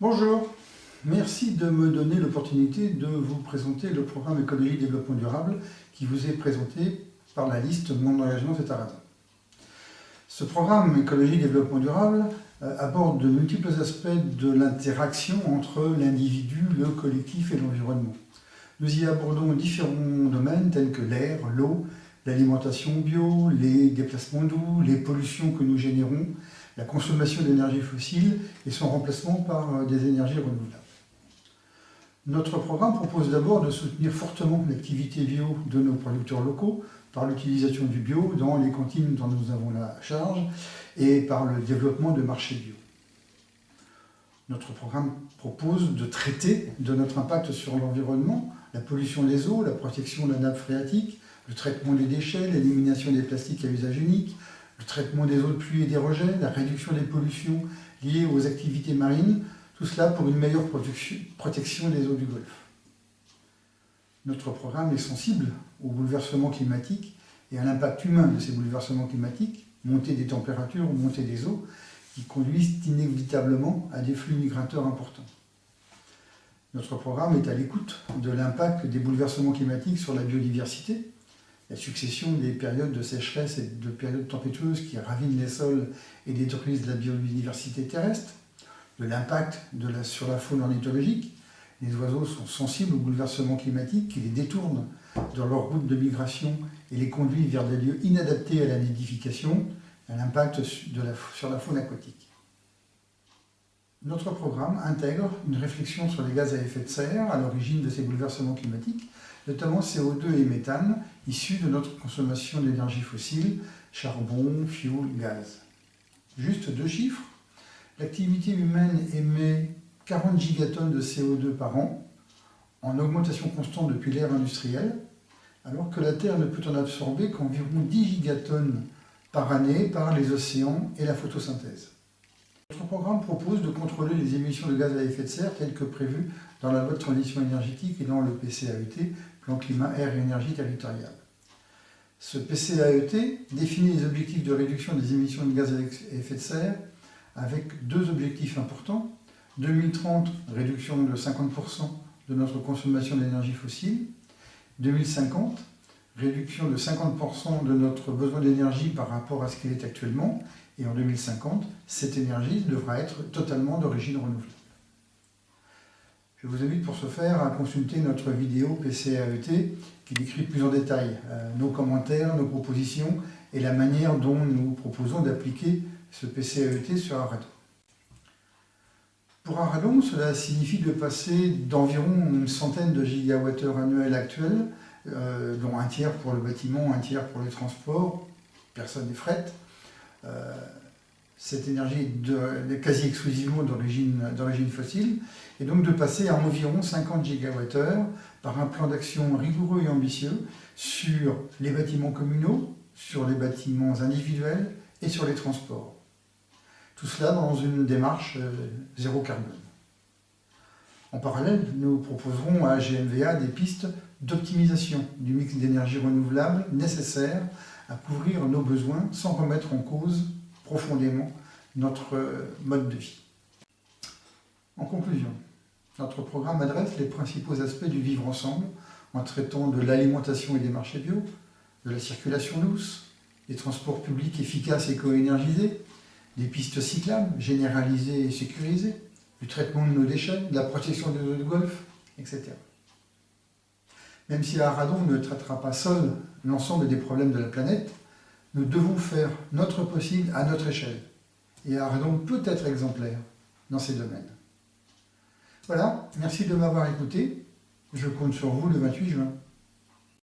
Bonjour, merci de me donner l'opportunité de vous présenter le programme Écologie Développement Durable qui vous est présenté par la liste Mon engagement c'est Arradon. Ce programme Écologie Développement Durable aborde de multiples aspects de l'interaction entre l'individu, le collectif et l'environnement. Nous y abordons différents domaines tels que l'air, l'eau, l'alimentation bio, les déplacements doux, les pollutions que nous générons, la consommation d'énergie fossile et son remplacement par des énergies renouvelables. Notre programme propose d'abord de soutenir fortement l'activité bio de nos producteurs locaux par l'utilisation du bio dans les cantines dont nous avons la charge et par le développement de marchés bio. Notre programme propose de traiter de notre impact sur l'environnement, la pollution des eaux, la protection de la nappe phréatique, le traitement des déchets, l'élimination des plastiques à usage unique, le traitement des eaux de pluie et des rejets, la réduction des pollutions liées aux activités marines, tout cela pour une meilleure protection des eaux du Golfe. Notre programme est sensible aux bouleversements climatiques et à l'impact humain de ces bouleversements climatiques, montée des températures ou montée des eaux, qui conduisent inévitablement à des flux migrateurs importants. Notre programme est à l'écoute de l'impact des bouleversements climatiques sur la biodiversité, la succession des périodes de sécheresse et de périodes tempétueuses qui ravinent les sols et détruisent la biodiversité terrestre, de l'impact sur la faune ornithologique. Les oiseaux sont sensibles aux bouleversements climatiques qui les détournent dans leur route de migration et les conduisent vers des lieux inadaptés à la nidification, à l'impact sur la faune aquatique. Notre programme intègre une réflexion sur les gaz à effet de serre à l'origine de ces bouleversements climatiques, notamment CO2 et méthane, issus de notre consommation d'énergie fossile, charbon, fioul, gaz. Juste deux chiffres. L'activité humaine émet 40 gigatonnes de CO2 par an, en augmentation constante depuis l'ère industrielle, alors que la Terre ne peut en absorber qu'environ 10 gigatonnes par année par les océans et la photosynthèse. Notre programme propose de contrôler les émissions de gaz à effet de serre telles que prévues dans la loi de transition énergétique et dans le PCAET, Plan Climat, Air et Énergie Territoriale. Ce PCAET définit les objectifs de réduction des émissions de gaz à effet de serre avec deux objectifs importants. 2030, réduction de 50% de notre consommation d'énergie fossile. 2050, réduction de 50% de notre besoin d'énergie par rapport à ce qu'il est actuellement. Et en 2050, cette énergie devra être totalement d'origine renouvelable. Je vous invite pour ce faire à consulter notre vidéo PCAET qui décrit plus en détail nos commentaires, nos propositions et la manière dont nous proposons d'appliquer ce PCAET sur Arradon. Pour Arradon, cela signifie de passer d'environ une centaine de gigawattheures annuels actuels, dont un tiers pour le bâtiment, un tiers pour les transports, personnes et fret. Cette énergie est quasi exclusivement d'origine fossile, et donc de passer à environ 50 gigawattheures par un plan d'action rigoureux et ambitieux sur les bâtiments communaux, sur les bâtiments individuels et sur les transports. Tout cela dans une démarche zéro carbone. En parallèle, nous proposerons à GMVA des pistes d'optimisation du mix d'énergie renouvelable nécessaires à couvrir nos besoins sans remettre en cause profondément notre mode de vie. En conclusion, notre programme adresse les principaux aspects du vivre ensemble en traitant de l'alimentation et des marchés bio, de la circulation douce, des transports publics efficaces et co-énergisés, des pistes cyclables généralisées et sécurisées, du traitement de nos déchets, de la protection des eaux du Golfe, etc. Même si Arradon ne traitera pas seul l'ensemble des problèmes de la planète, nous devons faire notre possible à notre échelle. Et Arradon peut être exemplaire dans ces domaines. Voilà, merci de m'avoir écouté. Je compte sur vous le 28 juin.